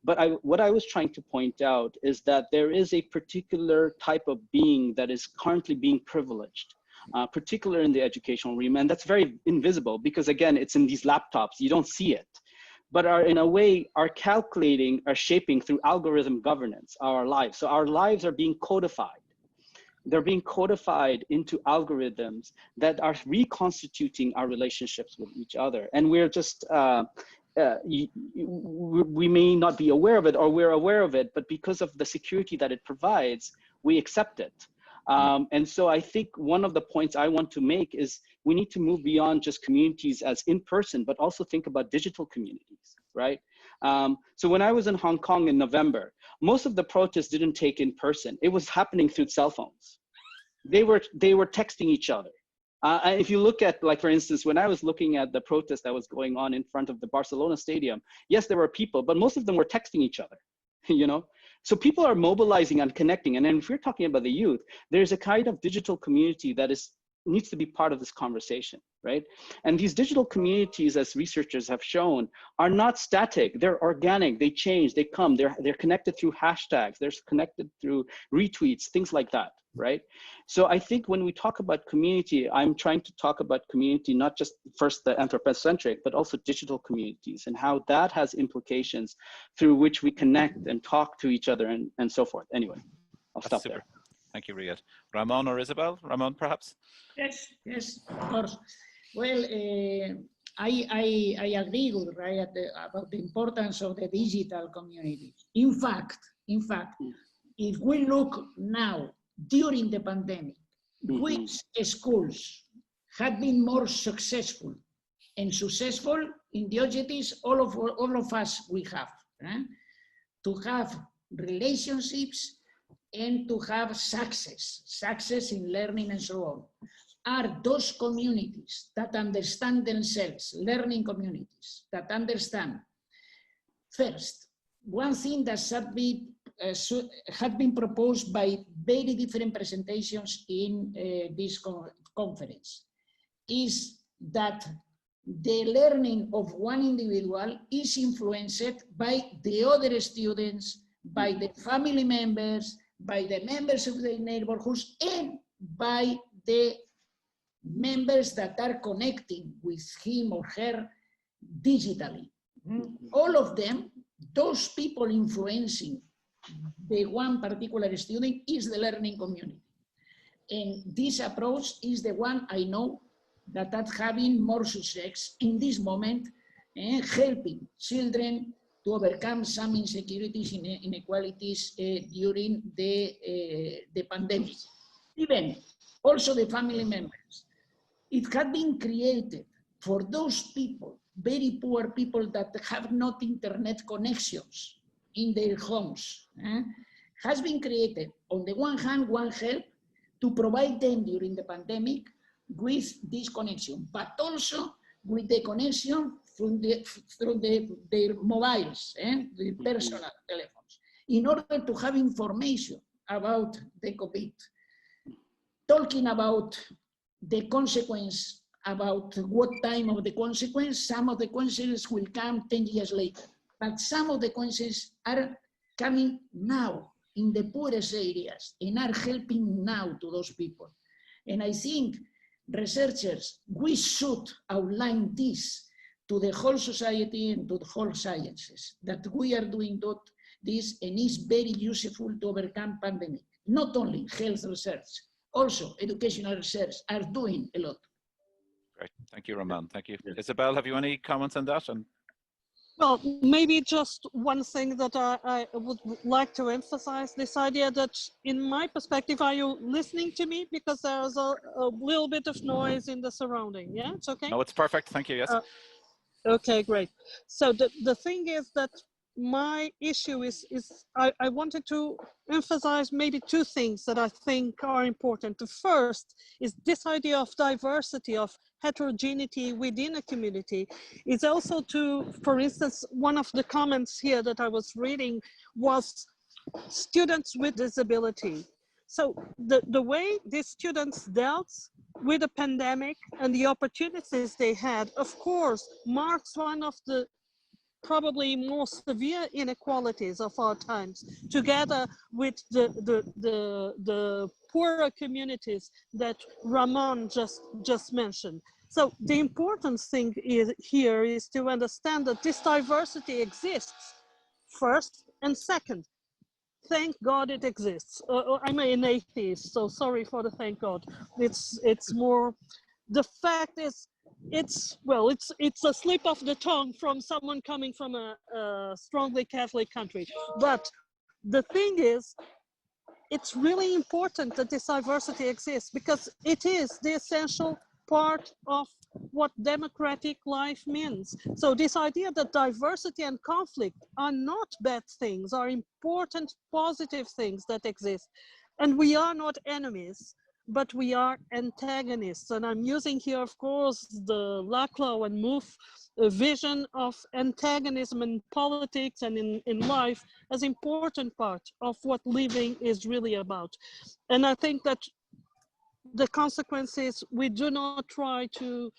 But what I was trying to point out is that there is a particular type of being that is currently being privileged, particularly in the educational realm, and that's very invisible because, again, it's in these laptops, you don't see it, but in a way are calculating, are shaping through algorithm governance our lives. So our lives are being codified. They're being codified into algorithms that are reconstituting our relationships with each other. And we're just, we may not be aware of it, or we're aware of it, but because of the security that it provides, we accept it. And so I think one of the points I want to make is we need to move beyond just communities as in person, but also think about digital communities, right? So when I was in Hong Kong in November, most of the protests didn't take in person. It was happening through cell phones. They were texting each other. If you look at, like, for instance, when I was looking at the protest that was going on in front of the Barcelona stadium, yes, there were people, but most of them were texting each other, you know? So people are mobilizing and connecting. And then if we're talking about the youth, there's a kind of digital community that needs to be part of this conversation, right? And these digital communities, as researchers have shown, are not static. They're organic, they change, they come, they're connected through hashtags, they're connected through retweets, things like that, right? So I think when we talk about community, I'm trying to talk about community, not just first the anthropocentric, but also digital communities and how that has implications through which we connect and talk to each other and so forth. Anyway, I'll stop there. Thank you, Riyad. Ramon or Isabel? Ramon, perhaps? Yes, of course. Well, I agree with Riyad about the importance of the digital community. In fact, if we look now, during the pandemic, which schools have been more successful? And successful in the objectives all of us we have, to have relationships and to have success in learning and so on, are those communities that understand themselves, learning communities that understand. First, one thing that had been proposed by very different presentations in this conference is that the learning of one individual is influenced by the other students, by the family members, by the members of the neighborhoods, and by the members that are connecting with him or her digitally. All of them, those people influencing the one particular student is the learning community. And this approach is the one I know that having more success in this moment helping children to overcome some insecurities and inequalities during the pandemic. Even also the family members. It had been created for those people, very poor people that have not internet connections in their homes. Has been created, on the one hand, one help to provide them during the pandemic with this connection, but also with the connection through their mobiles, their personal telephones, in order to have information about the COVID. Talking about the consequence, about what time of the consequence, some of the consequences will come 10 years later, but some of the consequences are coming now in the poorest areas and are helping now to those people. And I think researchers, we should outline this to the whole society and to the whole sciences, that we are doing this and it's very useful to overcome pandemic. Not only health research, also educational research are doing a lot. Great, thank you, Ramon. Thank you. Isabel, have you any comments on that? Well, maybe just one thing that I would like to emphasize, this idea that in my perspective, are you listening to me? Because there's a little bit of noise in the surrounding, yeah, it's okay? No, it's perfect, thank you, yes. Okay, great. So the thing is that my issue is I wanted to emphasize maybe two things that I think are important. The first is this idea of diversity, of heterogeneity within a community. Is also to, for instance, one of the comments here that I was reading was students with disability. So the way these students dealt with the pandemic and the opportunities they had, of course, marks one of the probably more severe inequalities of our times, together with the poorer communities that Ramon just mentioned. So the important thing here is to understand that this diversity exists, first, and second, thank God it exists. I'm an atheist, so sorry for the thank God. It's more, the fact is, it's a slip of the tongue from someone coming from a strongly Catholic country. But the thing is, it's really important that this diversity exists because it is the essential part of what democratic life means. So this idea that diversity and conflict are not bad things, are important, positive things that exist. And we are not enemies, but we are antagonists. And I'm using here, of course, the Laclau and Mouffe vision of antagonism in politics and in life as important part of what living is really about. And I think that the consequences, we do not try to,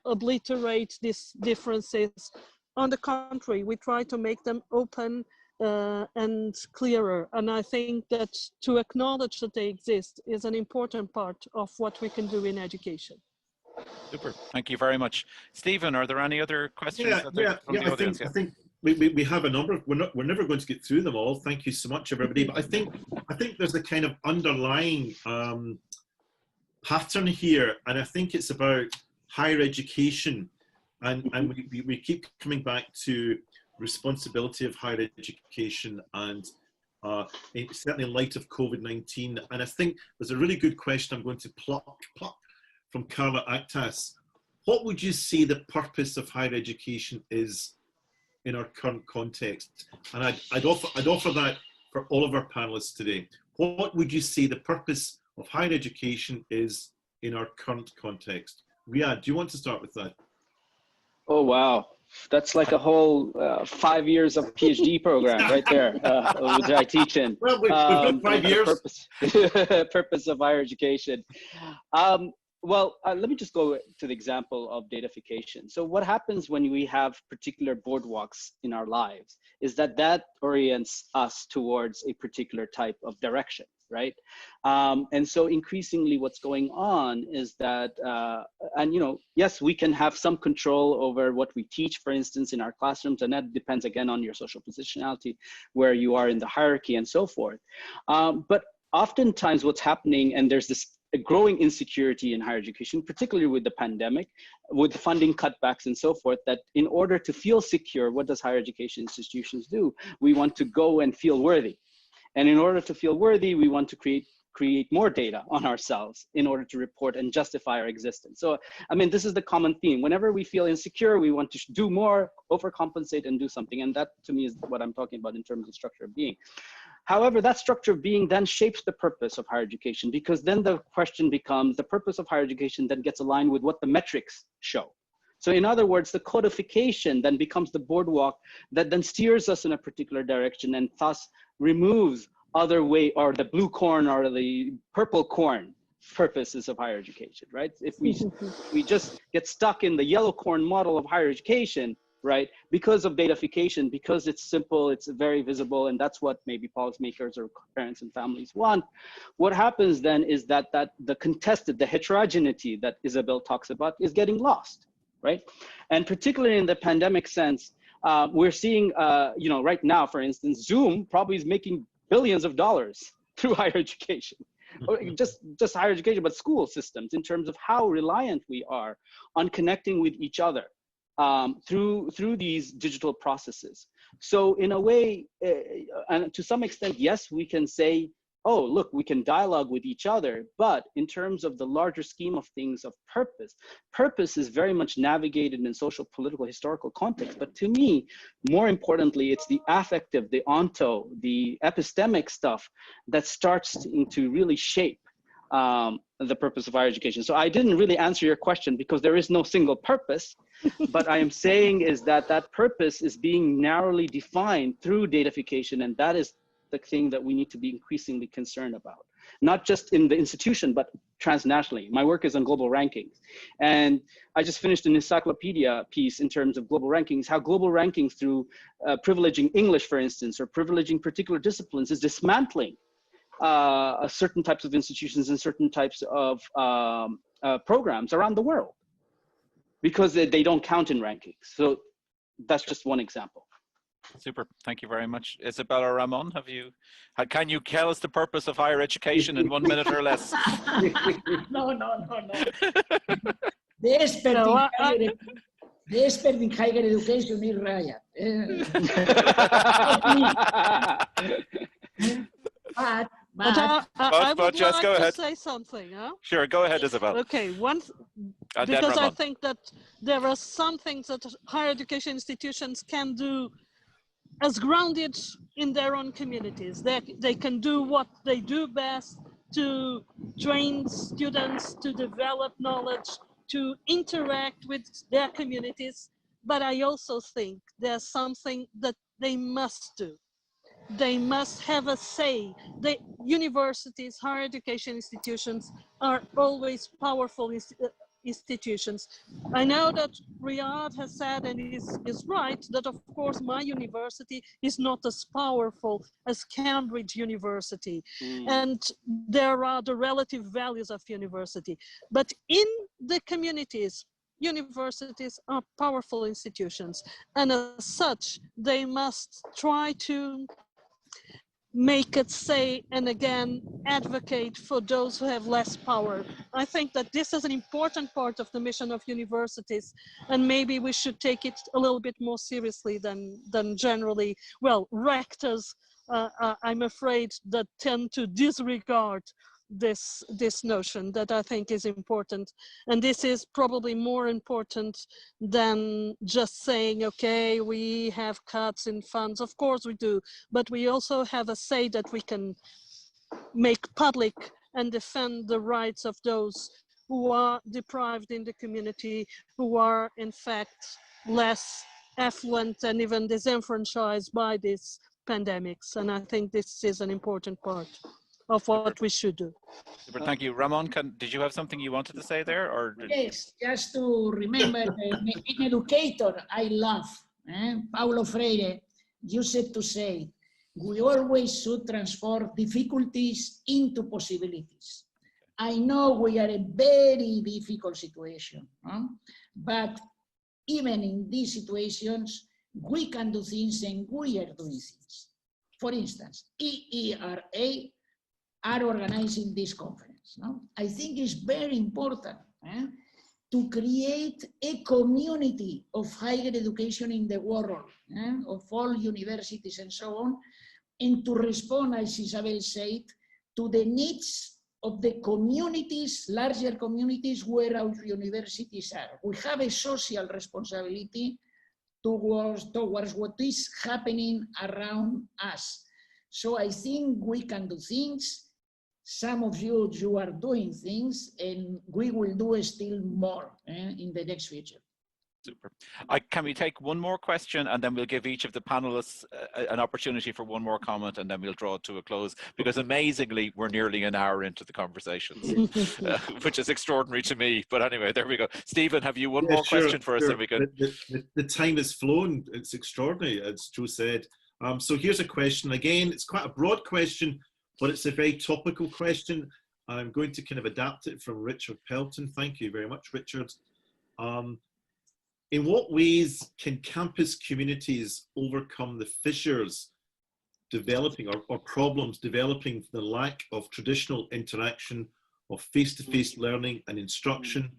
obliterate these differences. On the contrary, we try to make them open and clearer. And I think that to acknowledge that they exist is an important part of what we can do in education. Super, thank you very much. Stephen, are there any other questions from the audience? I think we have a number. We're never going to get through them all. Thank you so much, everybody. But I think there's a kind of underlying pattern here, and I think it's about higher education, and we keep coming back to responsibility of higher education, and certainly in light of COVID-19. And I think there's a really good question I'm going to pluck from Carla Actas. What would you say the purpose of higher education is in our current context? And I'd offer that for all of our panelists today. What would you say the purpose of higher education is in our current context? Riyad, do you want to start with that? Oh, wow. That's like a whole 5 years of PhD program right there, which I teach in. Well, we've done 5 years. Purpose of higher education. Let me just go to the example of datafication. So what happens when we have particular boardwalks in our lives is that orients us towards a particular type of direction, right? And so increasingly what's going on is that, yes, we can have some control over what we teach, for instance, in our classrooms, and that depends again on your social positionality, where you are in the hierarchy and so forth. But oftentimes what's happening, and there's this a growing insecurity in higher education, particularly with the pandemic, with funding cutbacks and so forth, that in order to feel secure, what does higher education institutions do? We want to go and feel worthy. And in order to feel worthy, we want to create more data on ourselves in order to report and justify our existence. So, I mean, this is the common theme. Whenever we feel insecure, we want to do more, overcompensate, and do something. And that, to me, is what I'm talking about in terms of structure of being. However, that structure of being then shapes the purpose of higher education, because then the question becomes, the purpose of higher education then gets aligned with what the metrics show. So in other words, the codification then becomes the boardwalk that then steers us in a particular direction, and thus removes other way, or the blue corn or the purple corn purposes of higher education, right? If we just get stuck in the yellow corn model of higher education, right, because of datafication, because it's simple, it's very visible, and that's what maybe policymakers or parents and families want, what happens then is that the contested, the heterogeneity that Isabel talks about is getting lost, right? And particularly in the pandemic sense, we're seeing, you know, right now, for instance, Zoom probably is making billions of dollars through higher education, or just higher education, but school systems, in terms of how reliant we are on connecting with each other through these digital processes. So in a way, and to some extent, yes, we can say, oh, look, we can dialogue with each other, but in terms of the larger scheme of things of purpose is very much navigated in social, political, historical context. But to me, more importantly, it's the affective, the onto, the epistemic stuff that starts to really shape the purpose of higher education. So I didn't really answer your question because there is no single purpose, but I am saying is that purpose is being narrowly defined through datafication, and that is the thing that we need to be increasingly concerned about, not just in the institution, but transnationally. My work is on global rankings. And I just finished an encyclopedia piece in terms of global rankings, how global rankings through privileging English, for instance, or privileging particular disciplines is dismantling certain types of institutions and certain types of programs around the world because they don't count in rankings. So that's just one example. Super. Thank you very much. Isabel or Ramon, can you tell us the purpose of higher education in 1 minute or less? No. The expert in higher education is Ryan. I would just like go ahead. to say something. Huh? Sure, go ahead, Isabel. Okay, because I think that there are some things that higher education institutions can do as grounded in their own communities. They can do what they do best, to train students, to develop knowledge, to interact with their communities. But I also think there's something that they must do. They must have a say. The universities, higher education institutions are always powerful institutions. I know that Riyadh has said, and is right, that of course my university is not as powerful as Cambridge University. And there are the relative values of university. But in the communities, universities are powerful institutions. And as such, they must try to make it say and again advocate for those who have less power. I think that this is an important part of the mission of universities, and maybe we should take it a little bit more seriously than generally, well, rectors, I'm afraid, that tend to disregard this notion that I think is important. And this is probably more important than just saying, okay, we have cuts in funds. Of course we do, but we also have a say that we can make public and defend the rights of those who are deprived in the community, who are in fact less affluent and even disenfranchised by these pandemics. And I think this is an important part of what we should do. Super, thank you. Ramon, did you have something you wanted to say there? Or Yes, just to remember, an educator I love, Paulo Freire, used to say, we always should transform difficulties into possibilities. I know we are in a very difficult situation, but even in these situations, we can do things and we are doing things. For instance, EERA are organizing this conference. No? I think it's very important to create a community of higher education in the world, of all universities and so on, and to respond, as Isabel said, to the needs of the communities, larger communities where our universities are. We have a social responsibility towards what is happening around us. So I think we can do things. Some of you are doing things, and we will do still more in the next future. Super. Can we take one more question, and then we'll give each of the panelists an opportunity for one more comment, and then we'll draw it to a close, because amazingly, we're nearly an hour into the conversations, which is extraordinary to me. But anyway, there we go. Stephen, have you one more question for us? That we could... The time has flown. It's extraordinary, as Joe said. So here's a question. Again, it's quite a broad question, but it's a very topical question. I'm going to kind of adapt it from Richard Pelton. Thank you very much, Richard. In what ways can campus communities overcome the fissures developing or problems developing the lack of traditional interaction of face-to-face learning and instruction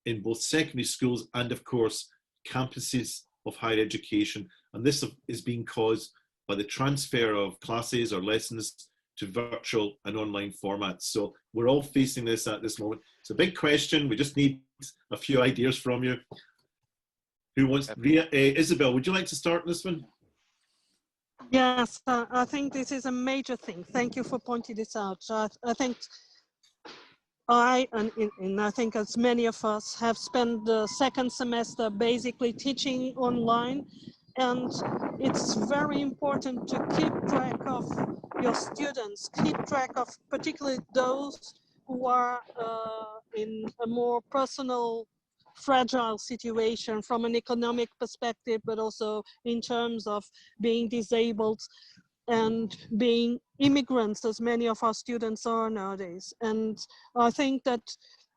in both secondary schools and, of course, campuses of higher education? And this is being caused by the transfer of classes or lessons to virtual and online formats. So we're all facing this at this moment. It's a big question. We just need a few ideas from you. Who wants? Isabel, would you like to start this one? Yes, I think this is a major thing. Thank you for pointing this out. I think and I think as many of us have spent the second semester basically teaching online, and it's very important to keep track of your students, keep track of particularly those who are in a more personal, fragile situation from an economic perspective, but also in terms of being disabled and being immigrants, as many of our students are nowadays. And I think that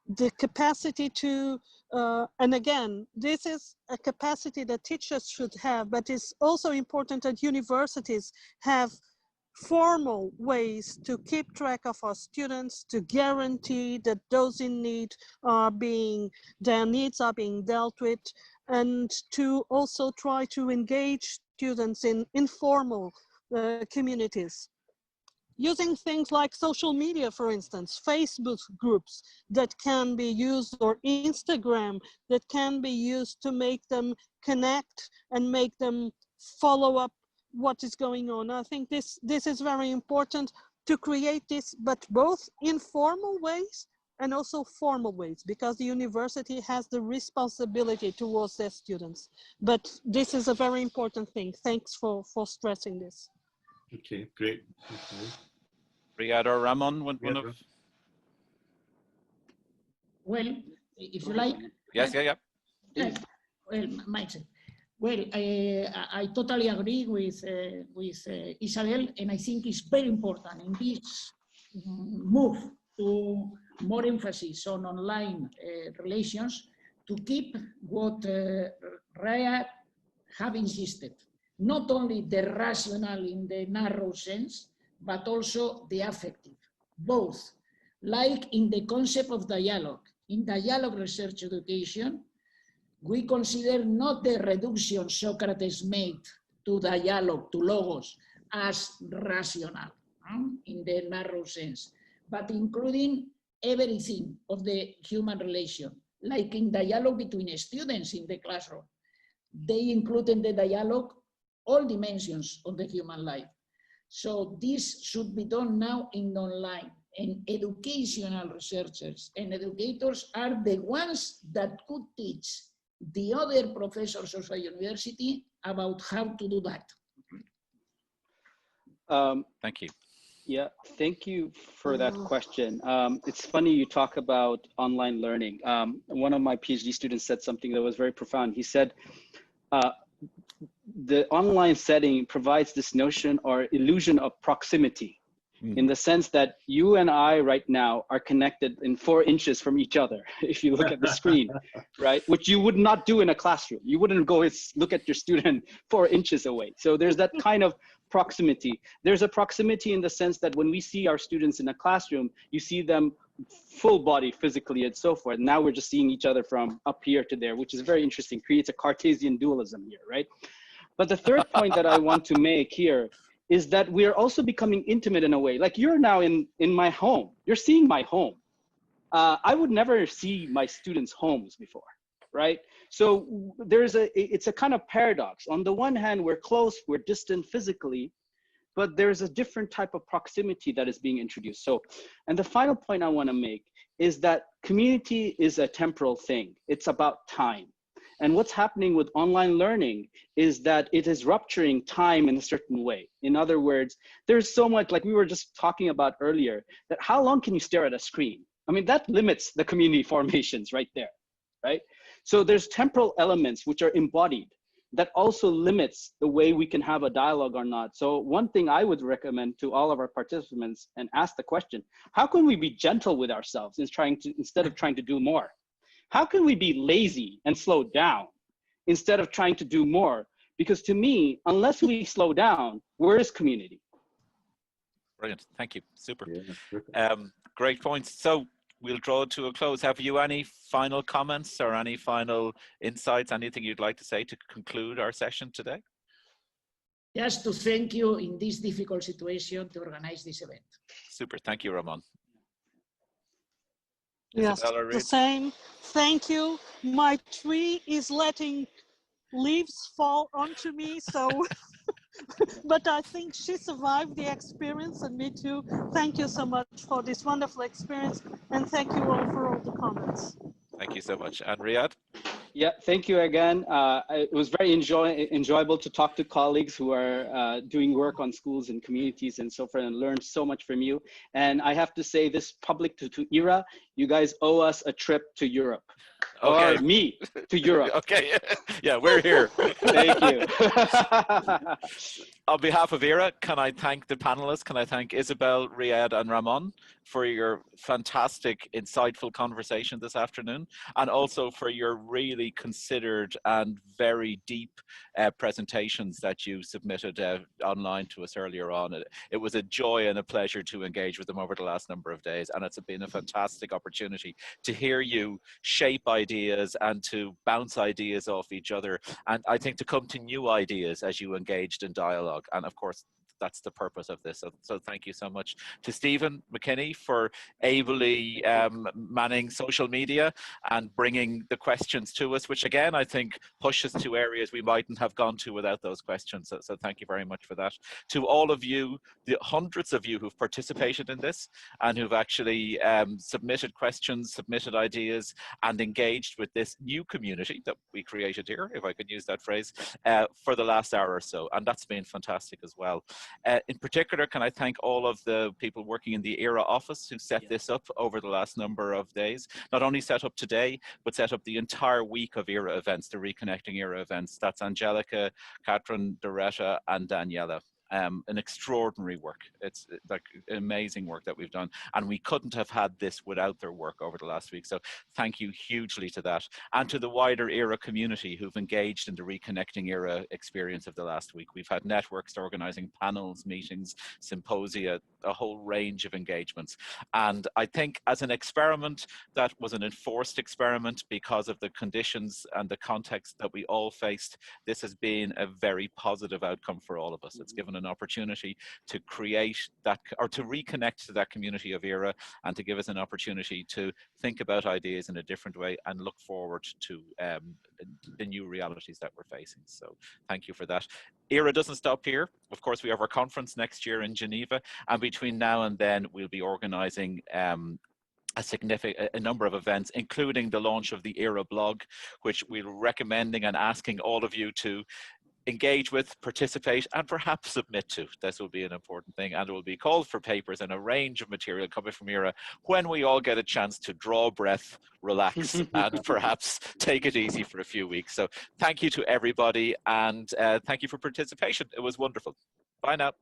the capacity to, and again, this is a capacity that teachers should have, but it's also important that universities have formal ways to keep track of our students, to guarantee that those in need their needs are being dealt with, and to also try to engage students in informal communities. Using things like social media, for instance, Facebook groups that can be used, or Instagram that can be used to make them connect and make them follow up what is going on. I think this is very important to create this, but both informal ways and also formal ways, because the university has the responsibility towards their students. But this is a very important thing. Thanks for stressing this. Okay, great. Okay. Riyad or Ramon, one of... Well, if you like. Yes, yeah. Well, Mike. Well, I totally agree with Isabel, and I think it's very important in this move to more emphasis on online relations to keep what Riyad have insisted, not only the rational in the narrow sense, but also the affective, both, like in the concept of dialogue. In dialogue research education, we consider not the reduction Socrates made to dialogue, to logos, as rational in the narrow sense, but including everything of the human relation, like in dialogue between students in the classroom. They include in the dialogue all dimensions of the human life. So this should be done now in online, and educational researchers and educators are the ones that could teach the other professors of a university about how to do that. Thank you. Yeah, thank you for that question. It's funny you talk about online learning. One of my PhD students said something that was very profound. He said, the online setting provides this notion or illusion of proximity, in the sense that you and I right now are connected in 4 inches from each other, if you look at the screen, right? Which you would not do in a classroom. You wouldn't go look at your student 4 inches away. So there's that kind of proximity. There's a proximity in the sense that when we see our students in a classroom, you see them full body physically and so forth. Now we're just seeing each other from up here to there, which is very interesting, creates a Cartesian dualism here, right? But the third point that I want to make here is that we're also becoming intimate in a way. Like you're now in my home, you're seeing my home. I would never see my students' homes before, right? So it's a kind of paradox. On the one hand, we're close, we're distant physically, but there's a different type of proximity that is being introduced. So, and the final point I want to make is that community is a temporal thing. It's about time. And what's happening with online learning is that it is rupturing time in a certain way. In other words, there's so much, like we were just talking about earlier, that how long can you stare at a screen? I mean, that limits the community formations right there, right? So there's temporal elements which are embodied that also limits the way we can have a dialogue or not. So one thing I would recommend to all of our participants and ask the question, how can we be gentle with ourselves instead of trying to do more? How can we be lazy and slow down instead of trying to do more? Because to me, unless we slow down, where is community? Brilliant, thank you, super. Yeah, great points. So we'll draw it to a close. Have you any final comments or any final insights, anything you'd like to say to conclude our session today? Just to thank you in this difficult situation to organize this event. Super, thank you, Ramon. Yes, Isabella, the same. Thank you. My tree is letting leaves fall onto me, so but I think she survived the experience, and me too. Thank you so much for this wonderful experience, and thank you all for all the comments. Thank you so much. And Riyadh? Yeah, thank you again. It was very enjoyable to talk to colleagues who are doing work on schools and communities and so forth, and learned so much from you. And I have to say, this public to EERA, you guys owe us a trip to Europe. Okay. Or me to Europe. Okay, yeah, we're here. Thank you. On behalf of EERA, can I thank the panelists? Can I thank Isabel, Riyadh, and Ramon for your fantastic, insightful conversation this afternoon, and also for your really considered and very deep presentations that you submitted online to us earlier on. It was a joy and a pleasure to engage with them over the last number of days, and it's been a fantastic opportunity to hear you shape ideas and to bounce ideas off each other, and I think to come to new ideas as you engaged in dialogue. And of course, that's the purpose of this. So thank you so much to Stephen McKinney for ably manning social media and bringing the questions to us, which again, I think pushes to areas we mightn't have gone to without those questions. So thank you very much for that. To all of you, the hundreds of you who've participated in this and who've actually submitted questions, submitted ideas, and engaged with this new community that we created here, if I could use that phrase, for the last hour or so. And that's been fantastic as well. In particular, can I thank all of the people working in the EERA office who set this up over the last number of days. Not only set up today, but set up the entire week of EERA events, the Reconnecting EERA events. That's Angelica, Katrin, Doretta, and Daniela. An extraordinary work. It's like amazing work that we've done, and we couldn't have had this without their work over the last week. So thank you hugely to that, and to the wider EERA community who've engaged in the Reconnecting EERA experience of the last week. We've had networks organizing panels, meetings, symposia, a whole range of engagements. And I think as an experiment, that was an enforced experiment because of the conditions and the context that we all faced. This has been a very positive outcome for all of us. It's given an opportunity to create that, or to reconnect to that community of EERA, and to give us an opportunity to think about ideas in a different way and look forward to the new realities that we're facing. So thank you for that. EERA doesn't stop here. Of course, we have our conference next year in Geneva, and between now and then we'll be organizing a number of events, including the launch of the EERA blog, which we're recommending and asking all of you to engage with, participate, and perhaps submit to. This will be an important thing, and it will be called for papers and a range of material coming from EERA when we all get a chance to draw breath, relax, and perhaps take it easy for a few weeks. So thank you to everybody, and thank you for participation. It was wonderful. Bye now.